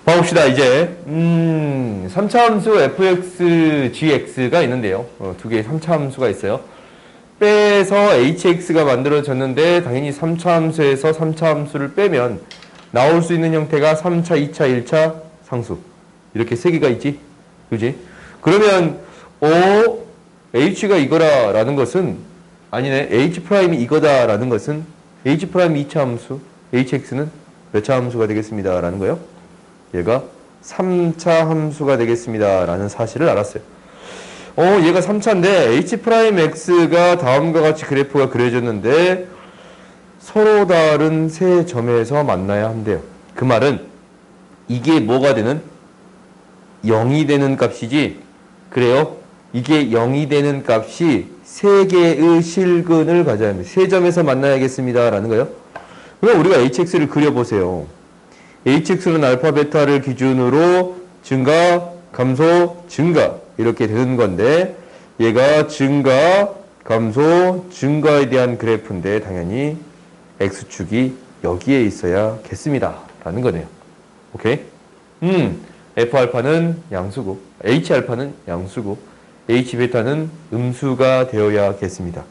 봐봅시다, 이제. 3차 함수 fx, gx가 있는데요. 두 개의 3차 함수가 있어요. 빼서 hx가 만들어졌는데, 당연히 3차 함수에서 3차 함수를 빼면 나올 수 있는 형태가 3차, 2차, 1차 상수. 이렇게 세 개가 있지? 그지? 그러면, h가 이거라 라는 것은, 아니네, h'이 이거다 라는 것은, h'이 2차 함수, hx는 몇 차 함수가 되겠습니다 라는 거예요. 얘가 3차 함수가 되겠습니다 라는 사실을 알았어요. 얘가 3차인데 h'x가 다음과 같이 그래프가 그려졌는데 서로 다른 세 점에서 만나야 한대요. 그 말은 이게 뭐가 되는? 0이 되는 값이지. 그래요? 이게 0이 되는 값이 세 개의 실근을 가져야 합니다. 세 점에서 만나야겠습니다 라는 거예요. 그럼 우리가 hx를 그려보세요. hx는 알파, 베타를 기준으로 증가, 감소, 증가 이렇게 되는 건데 얘가 증가, 감소, 증가에 대한 그래프인데 당연히 x축이 여기에 있어야겠습니다 라는 거네요. 오케이? f알파는 양수고 h알파는 양수고 h베타는 음수가 되어야겠습니다.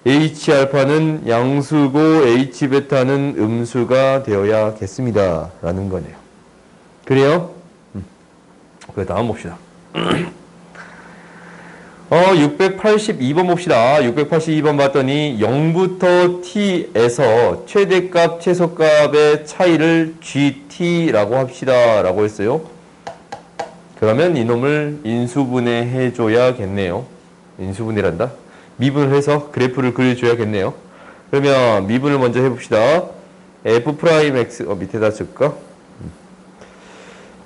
h알파는 양수고 h베타는 음수가 되어야겠습니다 라는 거네요. 그래요? 그 다음 봅시다. 682번 봅시다. 682번 봤더니 0부터 t에서 최대값, 최소값의 차이를 gt라고 합시다 라고 했어요. 그러면 이놈을 인수분해 해줘야겠네요. 인수분해란다. 미분을 해서 그래프를 그려줘야겠네요. 그러면 미분을 먼저 해봅시다. f'x 밑에다 쓸까?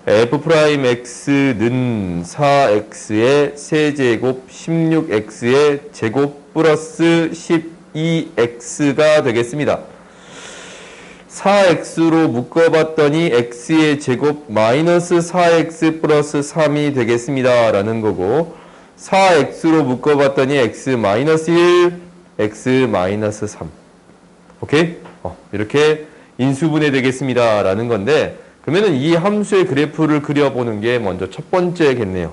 f'x는 4x의 세제곱 16x의 제곱 플러스 12x가 되겠습니다. 4x로 묶어봤더니 x의 제곱 마이너스 4x 플러스 3이 되겠습니다 라는 거고 4x로 묶어봤더니 x 마이너스 1, x 마이너스 3. 오케이? 이렇게 인수분해 되겠습니다 라는 건데 그러면은 이 함수의 그래프를 그려보는 게 먼저 첫 번째겠네요.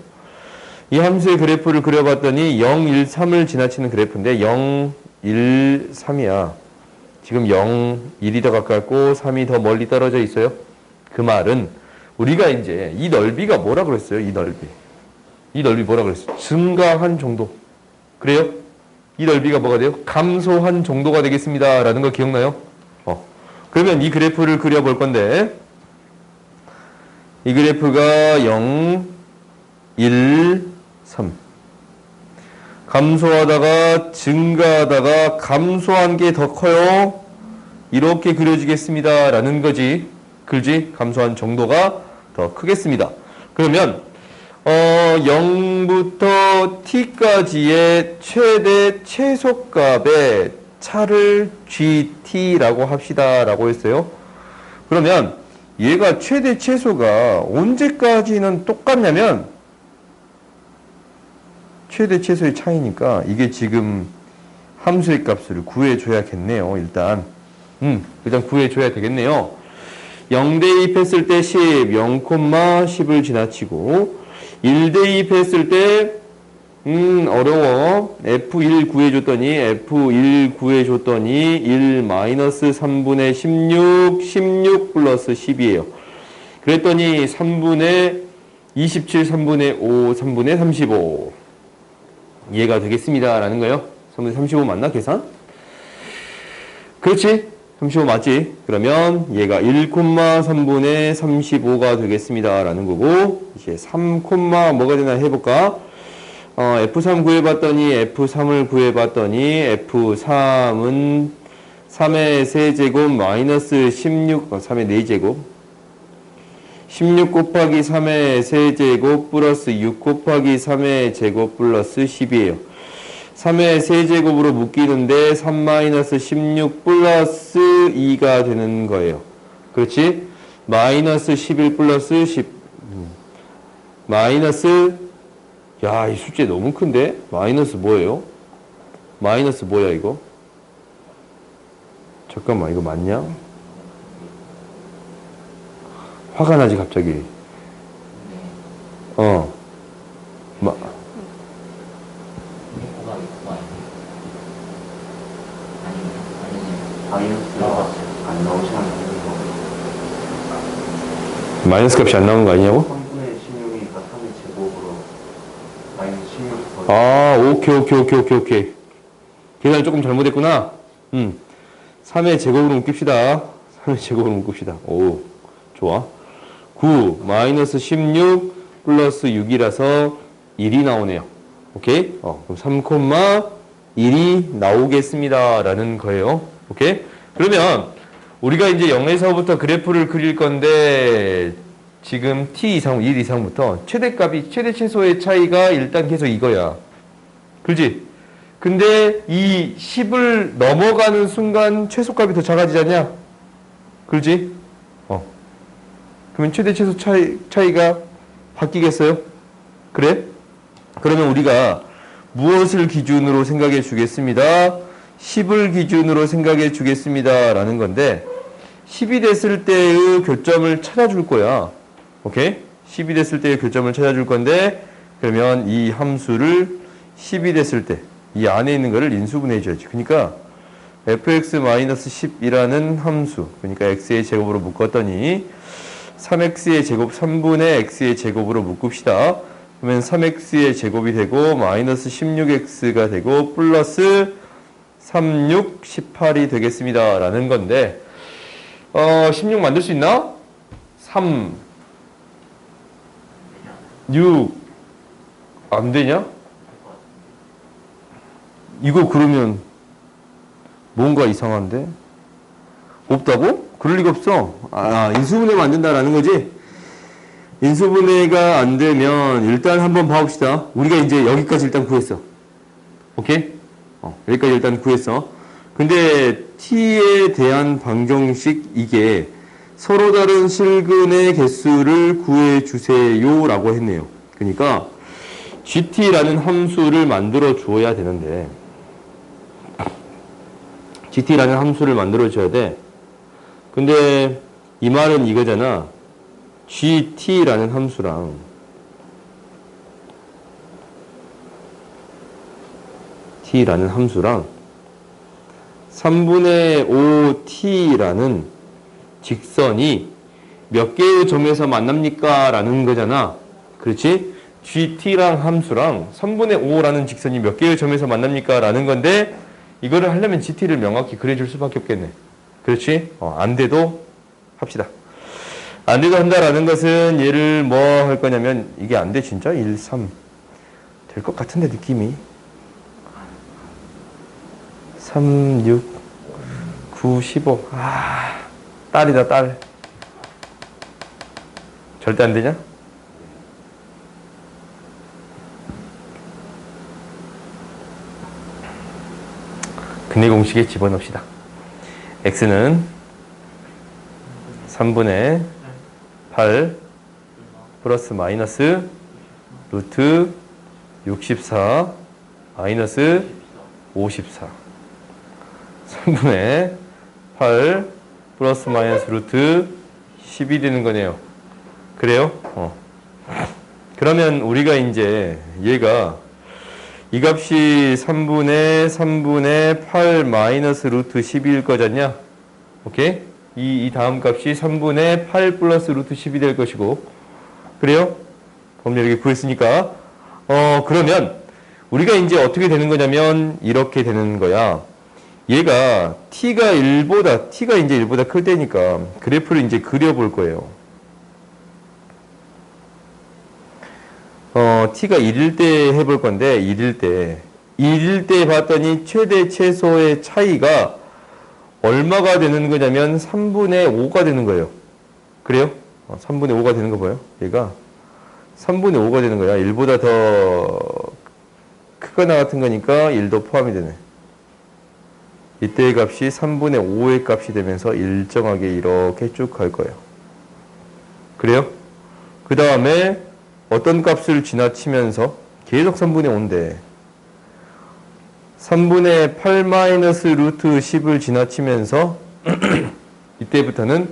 이 함수의 그래프를 그려봤더니 0, 1, 3을 지나치는 그래프인데 0, 1, 3이야. 지금 0, 1이 더 가깝고 3이 더 멀리 떨어져 있어요. 그 말은 우리가 이제 이 넓이가 뭐라 그랬어요? 이 넓이. 이 넓이 뭐라 그랬어요? 증가한 정도. 그래요? 이 넓이가 뭐가 돼요? 감소한 정도가 되겠습니다. 라는 거 기억나요? 그러면 이 그래프를 그려볼 건데 이 그래프가 0, 1, 3 감소하다가 증가하다가 감소한 게 더 커요. 이렇게 그려지겠습니다. 라는 거지. 그지? 감소한 정도가 더 크겠습니다. 그러면 0부터 t까지의 최대 최소값의 차를 gt라고 합시다. 라고 했어요. 그러면 얘가 최대 최소가 언제까지는 똑같냐면 최대 최소의 차이니까 이게 지금 함수의 값을 구해줘야겠네요. 일단 구해줘야 되겠네요. 0 대입했을 때 10, 0,10을 지나치고 1 대입했을 때 어려워. F1 구해줬더니 1 마이너스 3분의 16 플러스 10이에요. 그랬더니 3분의 27, 3분의 5, 3분의 35 얘가 되겠습니다 라는 거예요. 3분의 35 맞나 계산? 그렇지? 35 맞지? 그러면 얘가 1,3분의 35가 되겠습니다 라는 거고 이제 3, 뭐가 되나 해볼까? F3 구해봤더니 F3을 구해봤더니 F3은 3의 세제곱 마이너스 16, 3의 4제곱 16 곱하기 3의 세제곱 플러스 6 곱하기 3의 제곱 플러스 10이에요. 3의 세제곱으로 묶이는데 3 마이너스 16 플러스 2가 되는 거예요. 그렇지? 마이너스 11 플러스 10 마이너스 야, 이 숫자 너무 큰데? 마이너스 뭐예요? 마이너스 뭐야 이거? 잠깐만 이거 맞냐? 화가 나지 갑자기. 어. 마, 마이너스 값이 안 나오는 거 아니냐고? 3분의 16이니까 3의 제곱으로 마이너스 16 아, 오케이. 계산이 조금 잘못했구나. 3의 제곱으로 묶읍시다. 3의 제곱으로 묶읍시다. 오, 좋아. 9, 마이너스 16 플러스 6이라서 1이 나오네요. 오케이? 그럼 3,1이 나오겠습니다. 라는 거예요. 오케이? 그러면 우리가 이제 0에서부터 그래프를 그릴 건데 지금 t 이상, 1 이상부터 최대값이, 최대 최소의 차이가 일단 계속 이거야. 그렇지? 근데 이 10을 넘어가는 순간 최소값이 더 작아지지 않냐? 그렇지? 그러면 최대 최소 차이가 바뀌겠어요? 그래? 그러면 우리가 무엇을 기준으로 생각해 주겠습니다. 10을 기준으로 생각해 주겠습니다. 라는 건데 10이 됐을 때의 교점을 찾아줄 거야. 오케이? 10이 됐을 때의 교점을 찾아줄 건데 그러면 이 함수를 10이 됐을 때 이 안에 있는 거를 인수분해 줘야지. 그러니까 fx-10이라는 함수, 그러니까 x의 제곱으로 묶었더니 3x의 제곱 3분의 x의 제곱으로 묶읍시다. 그러면 3x의 제곱이 되고 마이너스 16x가 되고 플러스 36, 18이 되겠습니다. 라는 건데 16 만들 수 있나? 3, 6 안 되냐? 이거 그러면 뭔가 이상한데? 없다고? 그럴 리가 없어. 인수분해가 안 된다라는 거지? 인수분해가 안 되면 일단 한번 봐봅시다. 우리가 이제 여기까지 일단 구했어. 오케이? 여기까지 일단 구했어. 근데 t에 대한 방정식 이게 서로 다른 실근의 개수를 구해주세요 라고 했네요. 그러니까 gt라는 함수를 만들어 주어야 되는데 gt라는 함수를 만들어 줘야 돼. 근데 이 말은 이거잖아. gt라는 함수랑 t라는 함수랑 3분의 5t라는 직선이 몇 개의 점에서 만납니까? 라는 거잖아. 그렇지? gt랑 함수랑 3분의 5라는 직선이 몇 개의 점에서 만납니까? 라는 건데 이거를 하려면 gt를 명확히 그려줄 수밖에 없겠네. 그렇지? 안 돼도 합시다. 안 돼도 한다라는 것은 얘를 뭐 할 거냐면 이게 안 돼 진짜? 1, 3 될 것 같은데 느낌이 3, 6, 9, 15 딸이다 딸. 절대 안 되냐? 근해 공식에 집어넣읍시다. x는 3분의 8 플러스 마이너스 루트 64 마이너스 54 3분의 8 플러스 마이너스 루트 10이 되는 거네요. 그래요? 그러면 우리가 이제 얘가 이 값이 3분의 8 마이너스 루트 10일 거잖냐? 오케이? 이 다음 값이 3분의 8 플러스 루트 10이 될 것이고. 그래요? 범위 이렇게 구했으니까. 그러면 우리가 이제 어떻게 되는 거냐면 이렇게 되는 거야. 얘가 t가 이제 1보다 클 때니까 그래프를 이제 그려볼 거예요. t가 1일 때 해볼 건데 1일 때 봤더니 최대 최소의 차이가 얼마가 되는 거냐면 3분의 5가 되는 거예요. 그래요? 3분의 5가 되는 거 보여요? 얘가 3분의 5가 되는 거야. 1보다 더 크거나 같은 거니까 1도 포함이 되네. 이때의 값이 3분의 5의 값이 되면서 일정하게 이렇게 쭉 갈 거예요. 그래요? 그 다음에 어떤 값을 지나치면서 계속 3분의 5인데 3분의 8 마이너스 루트 10을 지나치면서 이때부터는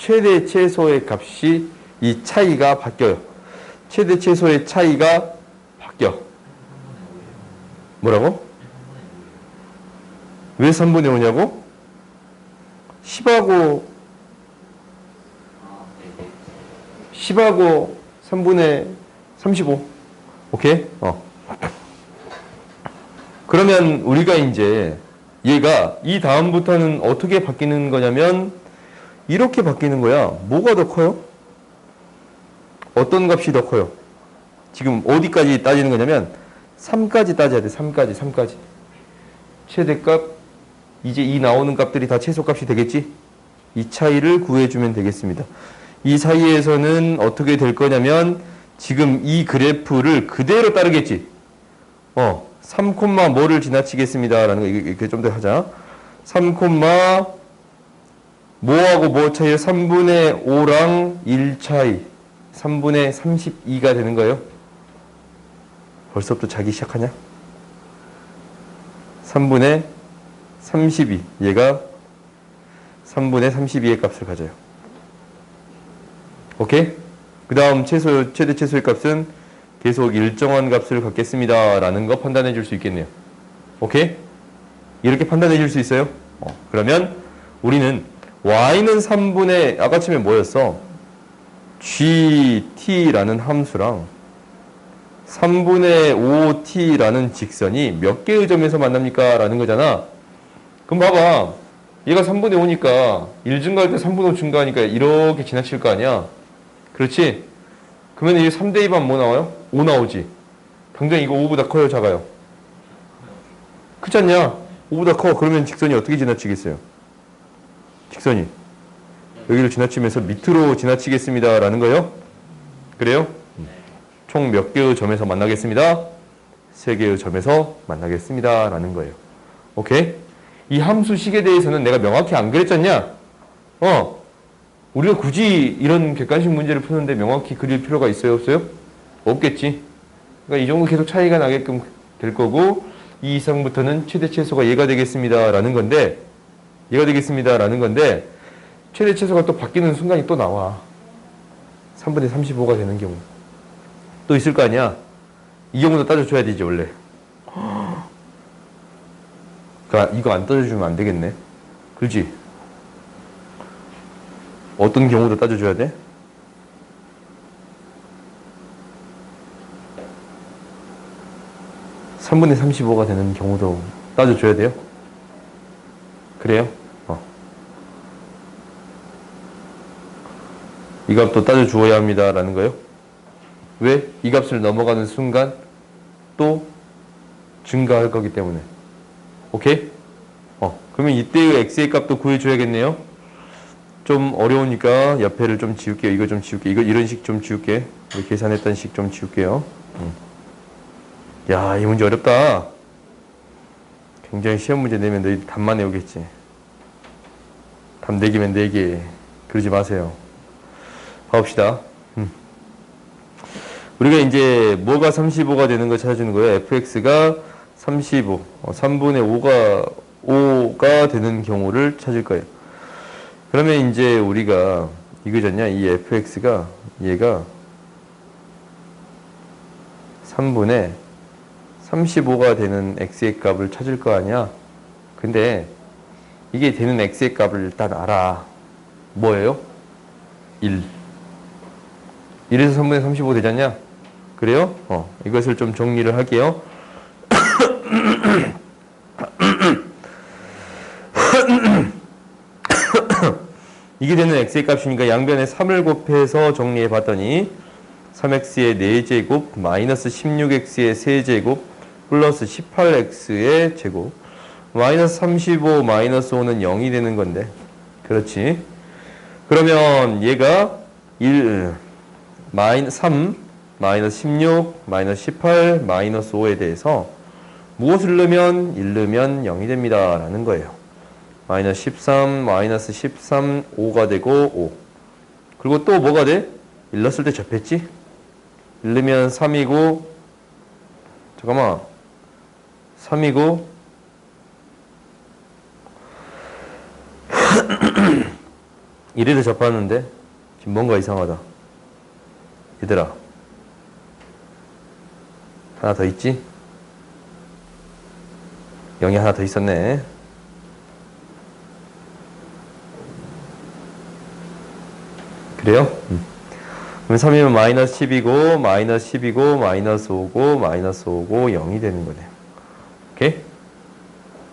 최대 최소의 값이 이 차이가 바뀌어요. 최대 최소의 차이가 바뀌어. 뭐라고? 왜 3분의 5냐고? 10하고 3분의 35. 오케이? 그러면 우리가 이제 얘가 이 다음부터는 어떻게 바뀌는 거냐면 이렇게 바뀌는 거야. 뭐가 더 커요? 어떤 값이 더 커요? 지금 어디까지 따지는 거냐면 3까지 따져야 돼. 3까지. 최대값, 이제 이 나오는 값들이 다 최소값이 되겠지? 이 차이를 구해주면 되겠습니다. 이 사이에서는 어떻게 될 거냐면 지금 이 그래프를 그대로 따르겠지? 3, 뭐를 지나치겠습니다. 라는 거, 이렇게 좀 더 하자. 3, 뭐하고 뭐 차이요? 3분의 5랑 1 차이. 3분의 32가 되는 거예요. 벌써부터 자기 시작하냐? 3분의 32. 얘가 3분의 32의 값을 가져요. 오케이? 그 다음 최대 최소의 값은 계속 일정한 값을 갖겠습니다. 라는 거 판단해 줄 수 있겠네요. 오케이? 이렇게 판단해 줄 수 있어요? 그러면 우리는 y는 3분의, 아까 처음에 뭐였어? gt라는 함수랑 3분의 5t라는 직선이 몇 개의 점에서 만납니까? 라는 거잖아. 그럼 봐봐. 얘가 3분의 5니까 1 증가할 때 3분의 5 증가하니까 이렇게 지나칠 거 아니야? 그렇지? 그러면 이게 3대 2만 뭐 나와요? 5 나오지. 당장 이거 5보다 커요? 작아요? 크지 않냐? 5보다 커. 그러면 직선이 어떻게 지나치겠어요? 직선이 여기를 지나치면서 밑으로 지나치겠습니다. 라는 거예요? 그래요? 총 몇 개의 점에서 만나겠습니다? 3개의 점에서 만나겠습니다. 라는 거예요. 오케이? 이 함수식에 대해서는 내가 명확히 안 그랬잖냐? 우리가 굳이 이런 객관식 문제를 푸는데 명확히 그릴 필요가 있어요? 없어요? 없겠지. 그러니까 이 정도 계속 차이가 나게끔 될 거고, 이 이상부터는 최대 최소가 얘가 되겠습니다. 라는 건데, 최대 최소가 또 바뀌는 순간이 또 나와. 3분의 35가 되는 경우. 또 있을 거 아니야? 이 경우도 따져줘야 되지, 원래. 그러니까 이거 안 따져주면 안 되겠네. 그렇지? 어떤 경우도 따져줘야 돼? (3분의 35가) 되는 경우도 따져줘야 돼요? 그래요? 이 값도 따져주어야 합니다. 라는 거예요? 왜? 이 값을 넘어가는 순간 또 증가할 거기 때문에. 오케이? 그러면 이때의 x의 값도 구해줘야겠네요. 좀 어려우니까 옆에를 좀 지울게요. 이거 좀 지울게요. 이런 식 좀 지울게. 우리 계산했던 식 좀 지울게요. 야, 이 문제 어렵다. 굉장히 시험 문제 내면 너희 답만 외우겠지. 답 4개면 4개. 그러지 마세요. 봐봅시다. 우리가 이제 뭐가 35가 되는 걸 찾아주는 거예요. fx가 35, 3분의 5가 되는 경우를 찾을 거예요. 그러면 이제 우리가 이거잖냐? 이 fx가 얘가 3분의 35가 되는 x의 값을 찾을 거 아니야? 근데 이게 되는 x의 값을 일단 알아. 뭐예요? 1. 1에서 3분의 35 되잖냐? 그래요? 이것을 좀 정리를 할게요. 이게 되는 x의 값이니까 양변에 3을 곱해서 정리해 봤더니 3x의 4제곱 마이너스 16x의 3제곱 플러스 18x의 제곱 마이너스 35 마이너스 5는 0이 되는 건데, 그렇지? 그러면 얘가 3 마이너스 16 마이너스 18 마이너스 5에 대해서 무엇을 넣으면 1 넣으면 0이 됩니다. 라는 거예요. 마이너스 13 마이너스 13 5가 되고 5. 그리고 또 뭐가 돼? 1 넣었을 때 접했지? 1 넣으면 3이고, 잠깐만, 3이고 1에서 접하는데 지금 뭔가 이상하다. 얘들아, 하나 더 있지? 0이 하나 더 있었네. 그래요? 그럼 3이면 마이너스 10이고 마이너스 10이고 마이너스 5고 마이너스 5고 0이 되는 거네요. 오케이?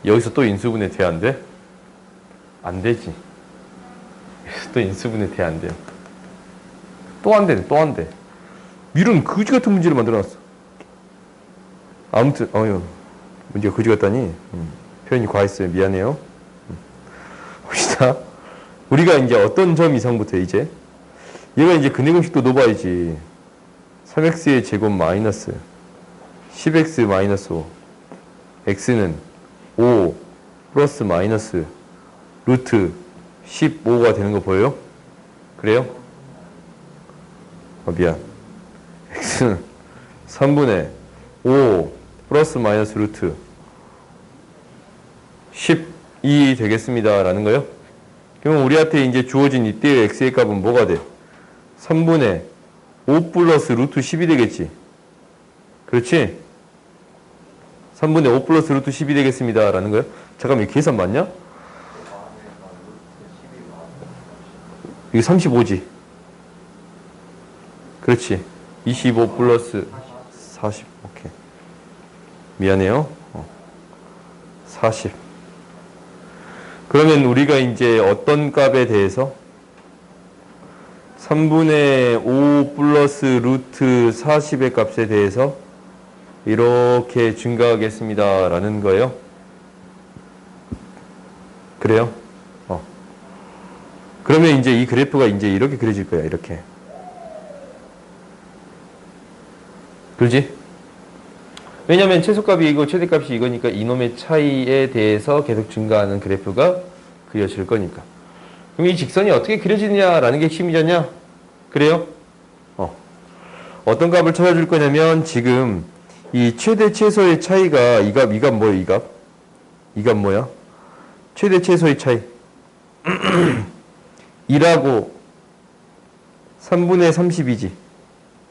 여기서 또 인수분해 돼? 안 돼? 안 되지. 여기서 또 인수분해 돼? 안 돼요? 또 안 되네. 또 안 돼. 미루는 거지 같은 문제를 만들어놨어. 아무튼 문제가 거지 같다니. 표현이 과했어요. 미안해요. 봅시다. 우리가 이제 어떤 점 이상부터 이제 얘가 이제 근해공식도 넣어봐야지. 3x의 제곱 마이너스 10x 마이너스 5 x는 5 플러스 마이너스 루트 15가 되는 거 보여요? 그래요? 미안. x는 3분의 5 플러스 마이너스 루트 12 되겠습니다. 라는 거요? 그러면 우리한테 이제 주어진 이때의 x의 값은 뭐가 돼? 3분의 5 플러스 루트 10이 되겠지. 그렇지? 3분의 5 플러스 루트 10이 되겠습니다. 라는 거요? 잠깐만, 이 계산 맞냐? 이거 35지. 그렇지. 25 플러스 40. 오케이. 미안해요. 40. 그러면 우리가 이제 어떤 값에 대해서 3분의 5 플러스 루트 40의 값에 대해서 이렇게 증가하겠습니다. 라는 거예요. 그래요? 그러면 이제 이 그래프가 이제 이렇게 그려질 거야. 이렇게. 그렇지? 왜냐면 최소값이 이거 최대값이 이거니까 이놈의 차이에 대해서 계속 증가하는 그래프가 그려질 거니까. 그럼 이 직선이 어떻게 그려지느냐라는 게 핵심이잖냐? 그래요? 어떤 값을 찾아줄 거냐면 지금 이 최대 최소의 차이가 이 값 뭐예요? 이 값? 이 값 뭐야? 최대 최소의 차이 1하고 3분의 32지.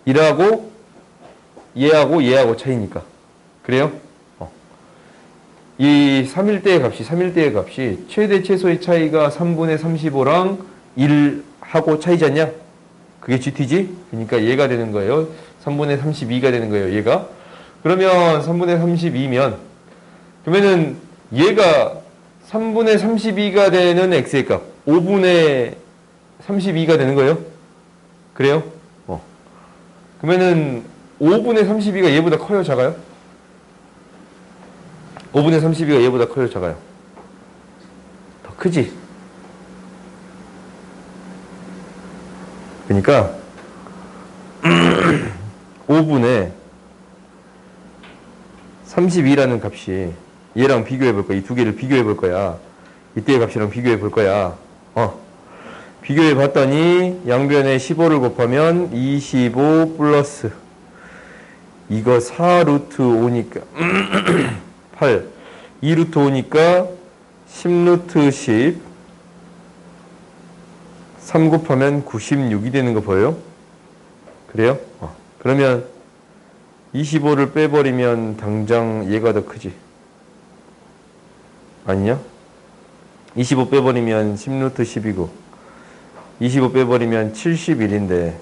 1하고 얘하고 차이니까. 그래요? 이 3일대의 값이 최대 최소의 차이가 3분의 35랑 1하고 차이지 않냐? 그게 GT지? 그러니까 얘가 되는 거예요. 3분의 32가 되는 거예요. 얘가. 그러면 3분의 32면 그러면은 얘가 3분의 32가 되는 x의 값 5분의 32가 되는 거예요. 그래요? 그러면은 5분의 32가 얘보다 커요? 작아요? 5분의 32가 얘보다 커요? 작아요? 더 크지? 그러니까 5분의 32라는 값이 얘랑 비교해 볼 거야. 이 두 개를 비교해 볼 거야. 이때의 값이랑 비교해 볼 거야. 비교해 봤더니 양변에 15를 곱하면 25 플러스 이거 4 루트 5니까 8 2 루트 5니까 10 루트 10 3 곱하면 96이 되는 거 보여요? 그래요? 그러면 25를 빼버리면 당장 얘가 더 크지. 아니냐? 25 빼버리면 10 루트 10이고 25 빼버리면 71인데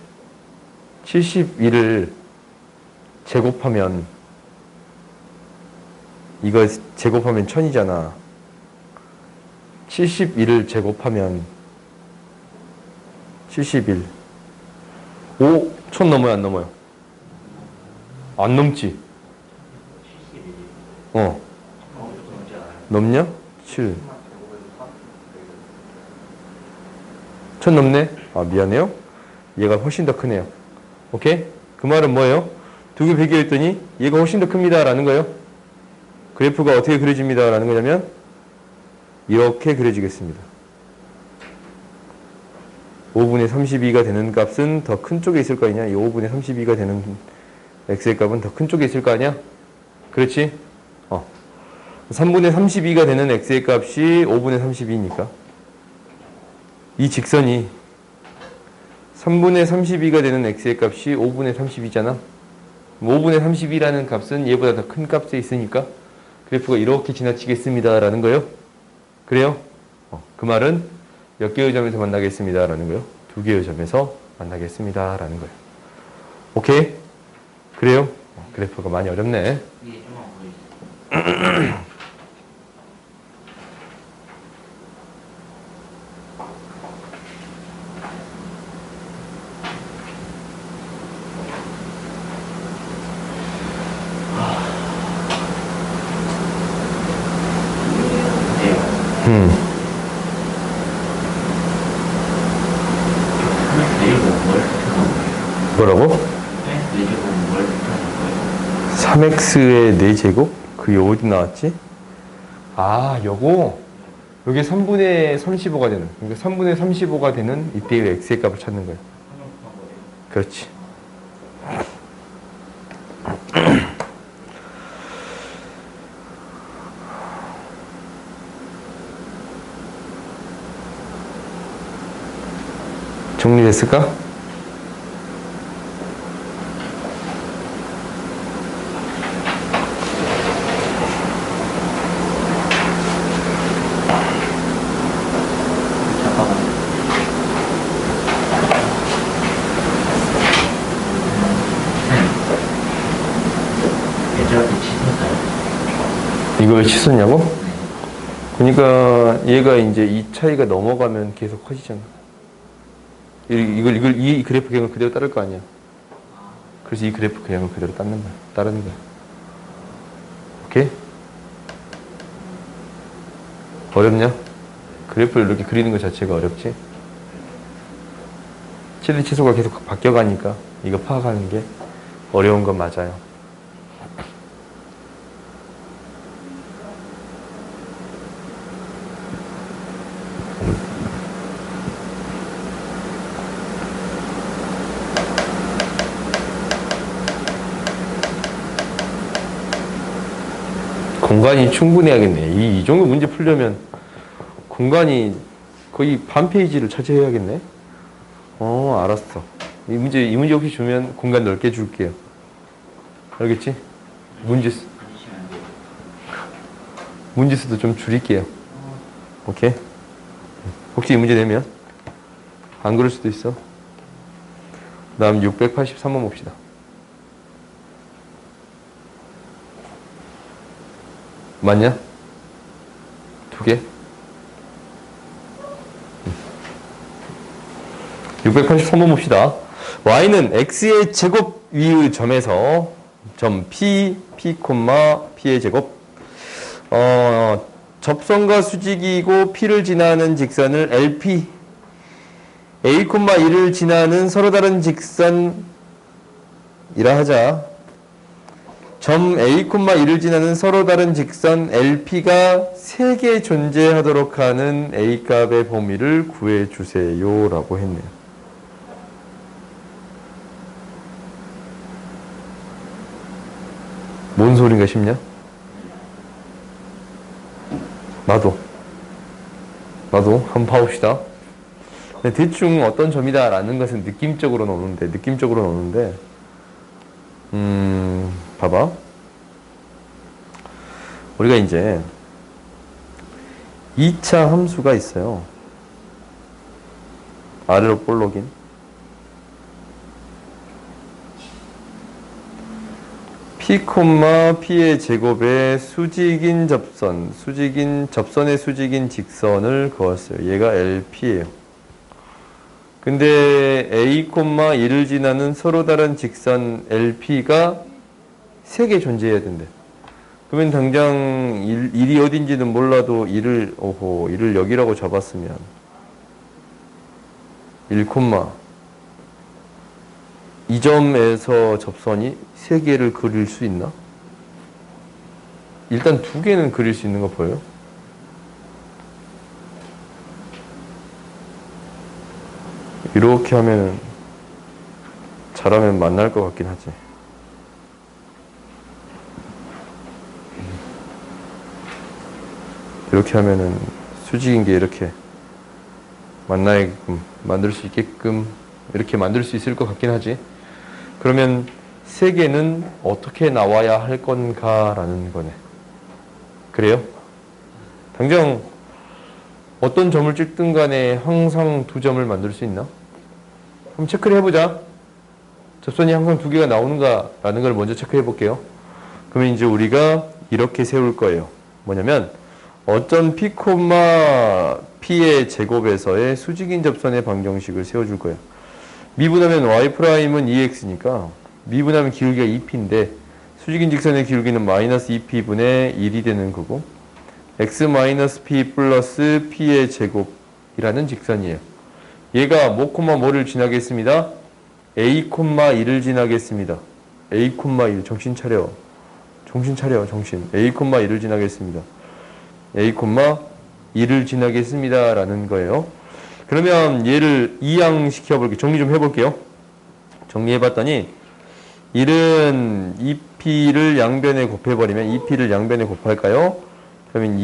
71을 제곱하면 이거 제곱하면 1000이잖아. 71을 제곱하면 71 5 1000 넘어요? 안 넘어요? 안 넘지? 넘냐? 7 1000 넘네? 미안해요. 얘가 훨씬 더 크네요. 오케이? 그 말은 뭐예요? 두 개 비교했더니 얘가 훨씬 더 큽니다. 라는 거예요. 그래프가 어떻게 그려집니다. 라는 거냐면 이렇게 그려지겠습니다. 5분의 32가 되는 값은 더 큰 쪽에 있을 거 아니냐? 이 5분의 32가 되는 x의 값은 더 큰 쪽에 있을 거 아니야? 그렇지? 3분의 32가 되는 x의 값이 5분의 32니까 이 직선이 3분의 32가 되는 x의 값이 5분의 32잖아. 5분의 32라는 값은 얘보다 더 큰 값에 있으니까 그래프가 이렇게 지나치겠습니다 라는 거예요. 그래요? 그 말은 몇 개의 점에서 만나겠습니다 라는 거예요. 2개의 점에서 만나겠습니다 라는 거예요. 오케이? 그래요? 그래프가 많이 어렵네. 이게 좀안 보이죠? 뭐라고? 3x의 4제곱? 그게 어디 나왔지? 아, 요거? 요게 3분의 35가 되는, 그러니까 3분의 35가 되는 이때의 x의 값을 찾는 거예요. 그렇지. 정리됐을까? 이걸 취소냐고? 그러니까 얘가 이제 이 차이가 넘어가면 계속 커지잖아. 이 그래프 그냥 그대로 따를 거 아니야. 그래서 이 그래프 그냥 그대로 따르는 거야. 오케이? 어렵냐? 그래프를 이렇게 그리는 것 자체가 어렵지? 최대 최소가 계속 바뀌어가니까 이거 파악하는 게 어려운 건 맞아요. 공간이 충분해야겠네. 이 정도 문제 풀려면 공간이 거의 반 페이지를 차지해야겠네. 알았어. 이 문제 혹시 주면 공간 넓게 줄게요. 알겠지? 문제수도 좀 줄일게요. 오케이? 혹시 이 문제 내면 안 그럴 수도 있어. 다음 683번 봅시다. 맞냐? 2개? 683번 봅시다. y는 x의 제곱 위의 점에서 점 p, p, p의 제곱 접선과 수직이고 p를 지나는 직선을 lp a, 1을 지나는 서로 다른 직선이라 하자. 점 A, 1을 지나는 서로 다른 직선 LP가 3개 존재하도록 하는 A값의 범위를 구해주세요 라고 했네요. 뭔 소린가 싶냐? 나도 한번 봐봅시다. 대충 어떤 점이다 라는 것은 느낌적으로 노는데 봐봐. 우리가 이제 2차 함수가 있어요. 아래로 볼록인. p, p의 제곱에 수직인 접선의 수직인 직선을 그었어요. 얘가 LP예요. 근데 A, 1을 지나는 서로 다른 직선 LP가 3개 존재해야 된대. 그러면 당장 1이 어딘지는 몰라도 1을 여기라고 잡았으면 1, 이 점에서 접선이 3개를 그릴 수 있나? 일단 2개는 그릴 수 있는 거 보여요? 이렇게 하면 잘하면 만날 것 같긴 하지. 이렇게 하면은 수직인 게 이렇게 만나게끔 만들 수 있게끔 이렇게 만들 수 있을 것 같긴 하지. 그러면 세 개는 어떻게 나와야 할 건가라는 거네. 그래요? 당장 어떤 점을 찍든 간에 항상 두 점을 만들 수 있나? 한번 체크를 해보자. 접선이 항상 두 개가 나오는가라는 걸 먼저 체크해 볼게요. 그러면 이제 우리가 이렇게 세울 거예요. 뭐냐면 어떤 p, p의 제곱에서의 수직인 접선의 방정식을 세워줄 거예요. 미분하면 y'은 2x니까 미분하면 기울기가 2p인데 수직인 직선의 기울기는 마이너스 2p분의 1이 되는 거고 x-p 플러스 p의 제곱이라는 직선이에요. 얘가 뭐를 지나겠습니다. a, 1을 지나겠습니다. a, 1 정신 차려. a, 1을 지나겠습니다. a, 1을 지나겠습니다 라는 거예요. 그러면 얘를 이항시켜 볼게요. 정리 좀 해볼게요. 정리해봤더니 1은 2p를 양변에 곱해버리면 2p를 양변에 곱할까요? 그러면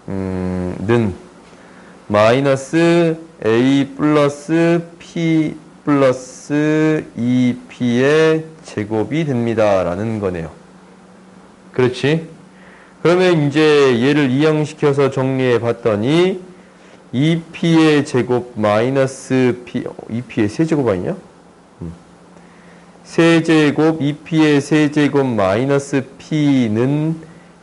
2p는 마이너스 a 플러스 p 플러스 2p의 제곱이 됩니다 라는 거네요. 그렇지? 그러면 이제 얘를 이항시켜서 정리해 봤더니 2p의 제곱 마이너스 p, 2p의 세제곱 아니냐? 세제곱, 2p의 세제곱 마이너스 p는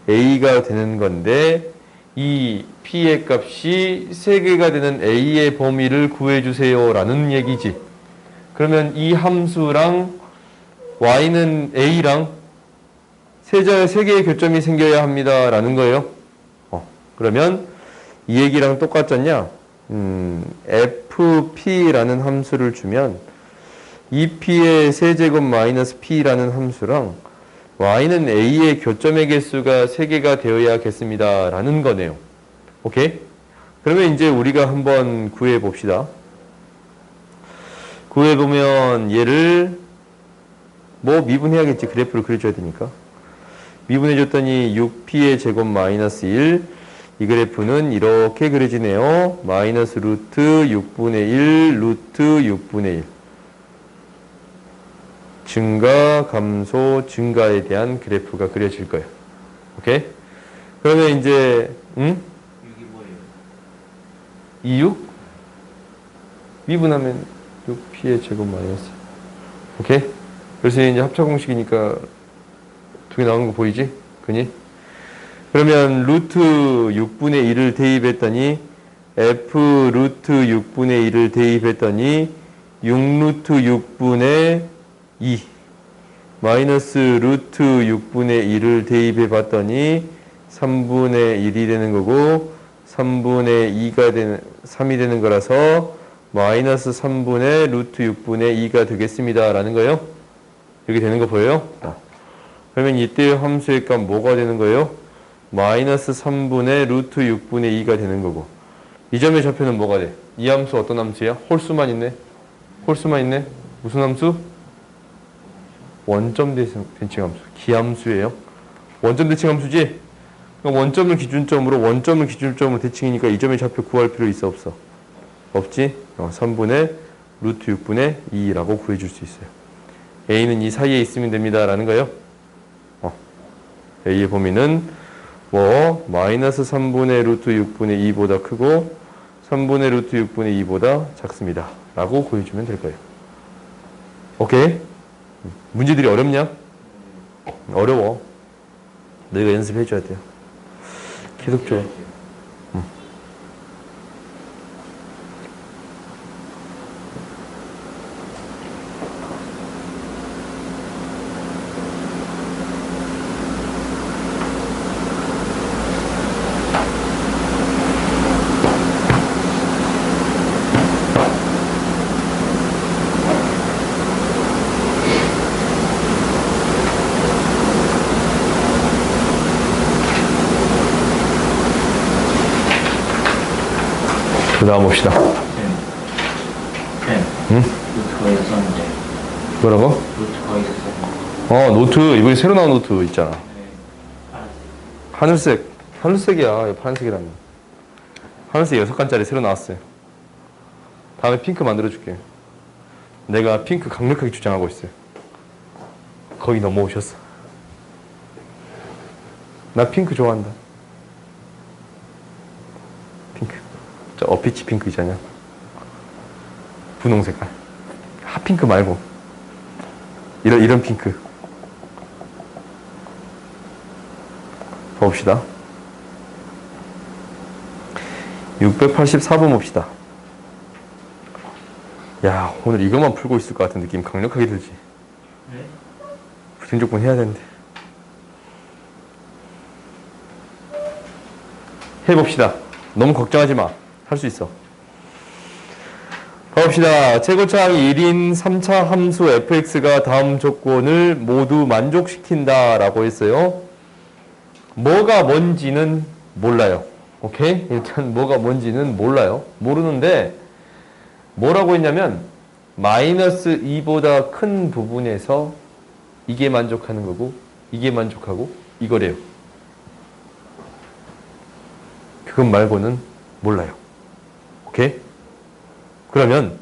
a가 되는 건데 이 p의 값이 3개가 되는 a의 범위를 구해주세요 라는 얘기지. 그러면 이 함수랑 y는 a랑 3개의 교점이 생겨야 합니다 라는 거예요. 그러면 이 얘기랑 똑같잖냐? fp라는 함수를 주면 2p의 세제곱 마이너스 p라는 함수랑 y는 a의 교점의 개수가 3개가 되어야겠습니다 라는 거네요. 오케이? 그러면 이제 우리가 한번 구해 봅시다. 구해 보면 얘를 미분해야겠지. 그래프를 그려줘야 되니까. 미분해 줬더니 6p의 제곱 마이너스 1. 이 그래프는 이렇게 그려지네요. 마이너스 루트 6분의 1 루트 6분의 1. 증가, 감소, 증가에 대한 그래프가 그려질 거예요. 오케이? 그러면 이제, 6이 뭐예요? 2, 6? 미분하면 6p의 제곱 마이너스. 오케이? 그래서 이제 합차 공식이니까 두 개 나오는 거 보이지? 그니? 그러면 루트 6분의 1을 대입했더니 f 루트 6분의 1을 대입했더니 6 루트 6분의 2 마이너스 루트 6분의 1을 대입해 봤더니 3분의 1이 되는 거고 3분의 2가 되는 3이 되는 거라서 마이너스 3분의 루트 6분의 2가 되겠습니다 라는 거예요. 이렇게 되는 거 보여요? 그러면 이때 함수의 값 뭐가 되는 거예요? 마이너스 3분의 루트 6분의 2가 되는 거고 이 점의 좌표는 뭐가 돼? 이 함수 어떤 함수야? 홀수만 있네? 무슨 함수? 원점 대칭 함수. 기함수예요. 원점 대칭 함수지? 그럼 원점을 기준점으로 대칭이니까 이 점의 좌표 구할 필요 있어 없어? 없지? 3분의 루트 6분의 2라고 구해줄 수 있어요. a는 이 사이에 있으면 됩니다 라는 거예요. a의 범위는 마이너스 3분의 루트 6분의 2보다 크고 3분의 루트 6분의 2보다 작습니다 라고 구해주면 될 거예요. 오케이? 문제들이 어렵냐? 어려워. 너희가 연습해줘야 돼요. 계속 줘. 그 다음 봅시다. 응? 노트 거기서 썼는데. 뭐라고? 노트 거기서 썼는데. 노트, 이번에 새로 나온 노트 있잖아. 네. 알았어요. 하늘색이야. 파란색이라는. 하늘색 6칸짜리 새로 나왔어요. 다음에 핑크 만들어줄게. 내가 핑크 강력하게 주장하고 있어요. 거의 넘어오셨어. 나 핑크 좋아한다. 핑크. 저 어피치 핑크 있잖아. 분홍 색깔. 핫핑크 말고. 이런 핑크. 봅시다. 684번 봅시다. 야, 오늘 이것만 풀고 있을 것 같은 느낌 강력하게 들지. 네? 부등조건 해야 되는데. 해봅시다. 너무 걱정하지 마. 할 수 있어. 가봅시다. 최고차항 1인 3차 함수 fx가 다음 조건을 모두 만족시킨다 라고 했어요. 뭐가 뭔지는 몰라요. 오케이? 일단 뭐가 뭔지는 몰라요. 모르는데 뭐라고 했냐면 마이너스 2보다 큰 부분에서 이게 만족하는 거고 이게 만족하고 이거래요. 그것 말고는 몰라요. 오케이? 그러면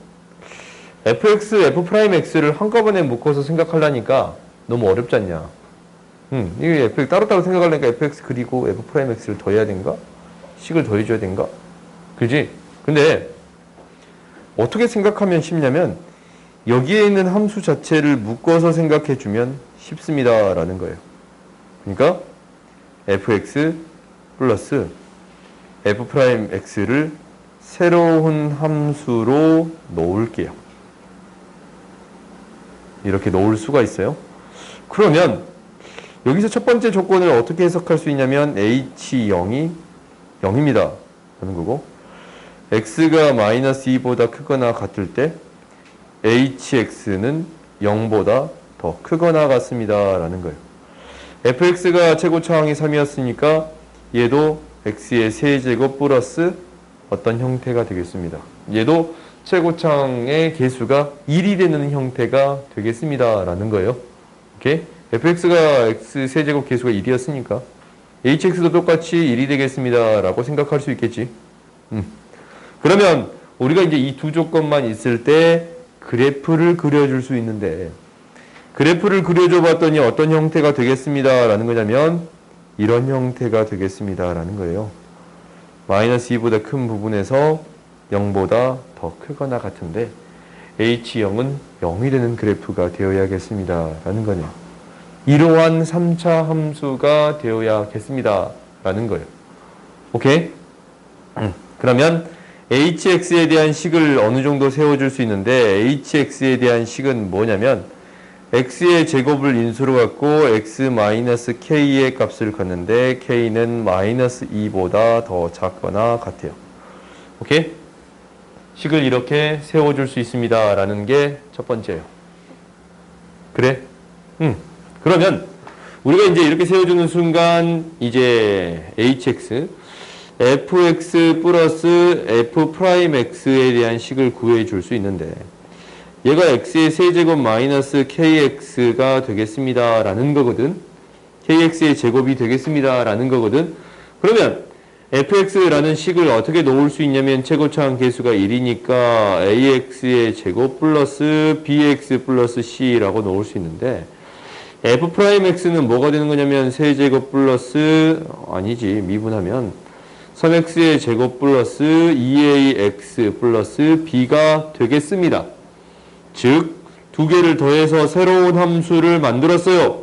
fx, f'x를 한꺼번에 묶어서 생각하려니까 너무 어렵지 않냐? 이게 fx 따로따로 생각하려니까 fx 그리고 f'x를 더해야 된가? 식을 더해줘야 된가? 그지? 근데 어떻게 생각하면 쉽냐면 여기에 있는 함수 자체를 묶어서 생각해주면 쉽습니다 라는 거예요. 그러니까 fx 플러스 f'x를 새로운 함수로 놓을게요. 이렇게 놓을 수가 있어요. 그러면 여기서 첫 번째 조건을 어떻게 해석할 수 있냐면 h0이 0입니다 라는 거고 x가 마이너스 2보다 크거나 같을 때 hx는 0보다 더 크거나 같습니다 라는 거예요. fx가 최고차항이 3이었으니까 얘도 x의 세제곱 플러스 어떤 형태가 되겠습니다. 얘도 최고차항의 개수가 1이 되는 형태가 되겠습니다 라는 거예요. 오케이? fx가 x 세제곱 개수가 1이었으니까 hx도 똑같이 1이 되겠습니다 라고 생각할 수 있겠지. 그러면 우리가 이제 이 두 조건만 있을 때 그래프를 그려줄 수 있는데 그래프를 그려줘 봤더니 어떤 형태가 되겠습니다 라는 거냐면 이런 형태가 되겠습니다 라는 거예요. 마이너스 2보다 큰 부분에서 0보다 더 크거나 같은데 h0은 0이 되는 그래프가 되어야겠습니다 라는 거네요. 이러한 3차 함수가 되어야겠습니다 라는 거예요. 오케이? 그러면 hx에 대한 식을 어느 정도 세워줄 수 있는데 hx에 대한 식은 뭐냐면 x의 제곱을 인수로 갖고 x-k의 값을 갖는데 k는 마이너스 2보다 더 작거나 같아요. 오케이? 식을 이렇게 세워줄 수 있습니다 라는 게 첫 번째예요. 그래? 그러면 우리가 이제 이렇게 세워주는 순간 이제 hx fx 플러스 f'x에 대한 식을 구해줄 수 있는데 얘가 x의 세제곱 마이너스 kx가 되겠습니다 라는 거거든. kx의 제곱이 되겠습니다 라는 거거든. 그러면 fx라는 식을 어떻게 놓을 수 있냐면 최고차항 개수가 1이니까 ax의 제곱 플러스 bx 플러스 c라고 놓을 수 있는데 f'x는 뭐가 되는 거냐면 세제곱 플러스 아니지 미분하면 3x의 제곱 플러스 2ax 플러스 b가 되겠습니다. 즉, 두 개를 더해서 새로운 함수를 만들었어요.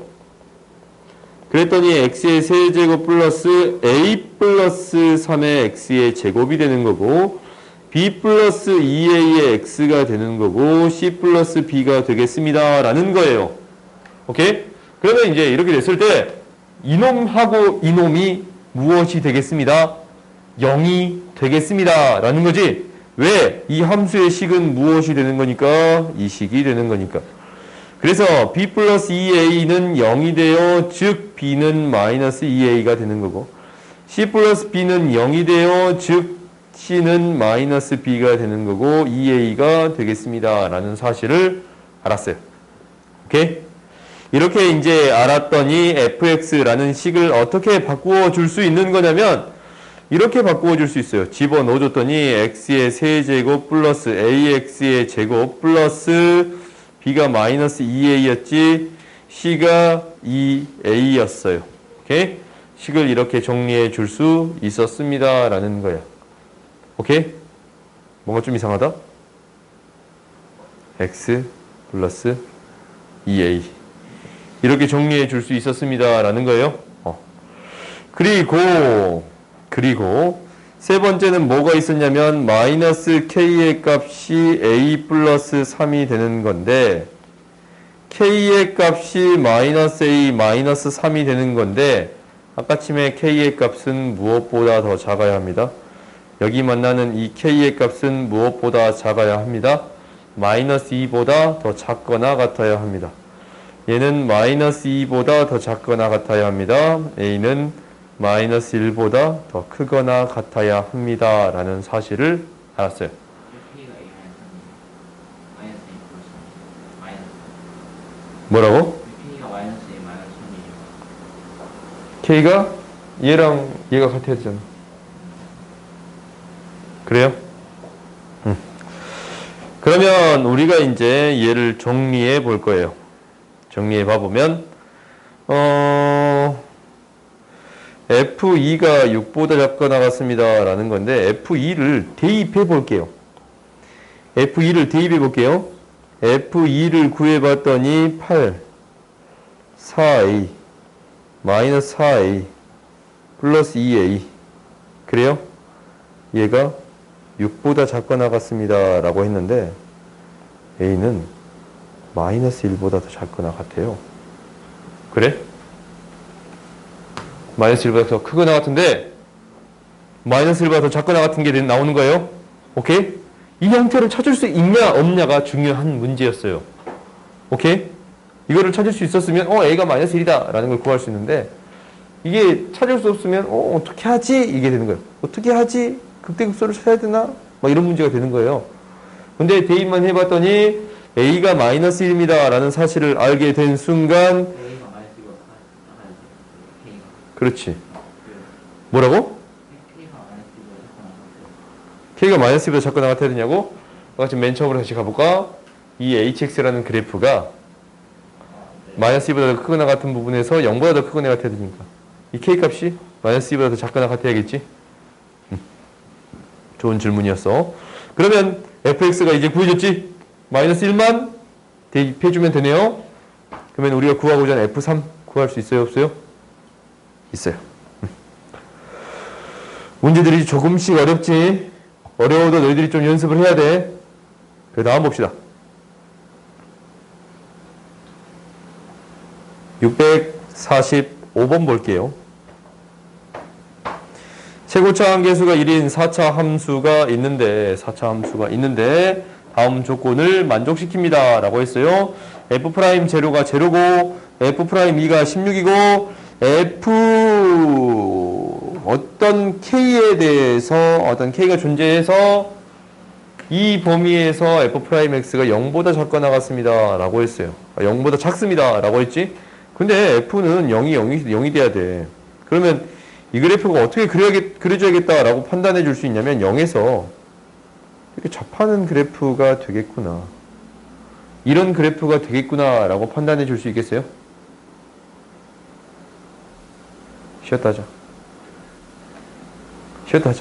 그랬더니 x의 세제곱 플러스 a 플러스 3의 x의 제곱이 되는 거고 b 플러스 2a의 x가 되는 거고 c 플러스 b가 되겠습니다 라는 거예요. 오케이? 그러면 이제 이렇게 됐을 때 이놈하고 이놈이 무엇이 되겠습니다? 0이 되겠습니다 라는 거지. 왜? 이 함수의 식은 무엇이 되는 거니까? 이 식이 되는 거니까. 그래서 b 플러스 2a는 0이 되어 즉 b는 마이너스 2a가 되는 거고 c 플러스 b는 0이 되어 즉 c는 마이너스 b가 되는 거고 2a가 되겠습니다 라는 사실을 알았어요. 오케이? 이렇게 이제 알았더니 fx라는 식을 어떻게 바꾸어 줄 수 있는 거냐면 이렇게 바꾸어 줄 수 있어요. 집어넣어줬더니 x의 세제곱 플러스 ax의 제곱 플러스 b가 마이너스 2a였지 c가 2a였어요. 오케이? 식을 이렇게 정리해 줄 수 있었습니다. 라는 거야. 오케이? 뭔가 좀 이상하다? x 플러스 2a 이렇게 정리해 줄 수 있었습니다. 라는 거예요. 그리고 세 번째는 뭐가 있었냐면 마이너스 k의 값이 a 플러스 3이 되는 건데 k의 값이 마이너스 a 마이너스 3이 되는 건데 아까침에 k의 값은 무엇보다 더 작아야 합니다. 여기 만나는 이 k의 값은 무엇보다 작아야 합니다. 마이너스 2보다 더 작거나 같아야 합니다. 얘는 마이너스 2보다 더 작거나 같아야 합니다. a는 마이너스 1보다 더 크거나 같아야 합니다. 라는 사실을 알았어요. 뭐라고? k가 얘랑 얘가 같아야 되잖아. 그래요? 그러면 우리가 이제 얘를 정리해 볼 거예요. 정리해 봐보면 F2가 6보다 작거나 같습니다. 라는 건데 F2를 대입해 볼게요. F2를 대입해 볼게요. F2를 구해봤더니 8, 4A, 마이너스 4A, 플러스 2A. 그래요? 얘가 6보다 작거나 같습니다. 라고 했는데 A는 마이너스 1보다 더 작거나 같아요. 그래? 마이너스 1보다 더 크거나 같은데 마이너스 1보다 더 작거나 같은 게 나오는 거예요. 오케이? 이 형태를 찾을 수 있냐 없냐가 중요한 문제였어요. 오케이? 이거를 찾을 수 있었으면 A가 마이너스 1이다 라는 걸 구할 수 있는데 이게 찾을 수 없으면 어떻게 하지? 이게 되는 거예요. 어떻게 하지? 극대극소를 찾아야 되나? 막 이런 문제가 되는 거예요. 근데 대입만 해봤더니 A가 마이너스 1입니다 라는 사실을 알게 된 순간 그렇지. 뭐라고? K가 마이너스 1보다 작거나 같아야 되냐고? 지금 맨 처음으로 다시 가볼까? 이 HX라는 그래프가 마이너스 2보다 더 크거나 같은 부분에서 0보다 더 크거나 같아야 되니까 이 K값이 마이너스 2보다 더 작거나 같아야겠지? 좋은 질문이었어. 그러면 fx가 이제 구해졌지? 마이너스 1만 대입해주면 되네요. 그러면 우리가 구하고자 하는 f3 구할 수 있어요? 없어요? 있어요. 문제들이 조금씩 어렵지? 어려워도 너희들이 좀 연습을 해야 돼. 그 다음 봅시다. 645번 볼게요. 최고차 함계수가 1인 4차 함수가 있는데 다음 조건을 만족시킵니다 라고 했어요. F' 제로가 제로고 F'2가 16이고 F 어떤 K에 대해서 어떤 K가 존재해서 이 범위에서 F'X가 0보다 작거나 같습니다 라고 했어요. 0보다 작습니다 라고 했지. 근데 F는 0이 돼야 돼. 그러면 이 그래프가 어떻게 그려줘야겠다 라고 판단해 줄 수 있냐면 0에서 이렇게 접하는 그래프가 되겠구나. 이런 그래프가 되겠구나 라고 판단해 줄 수 있겠어요? 쉬었다 하자. 쉬었다.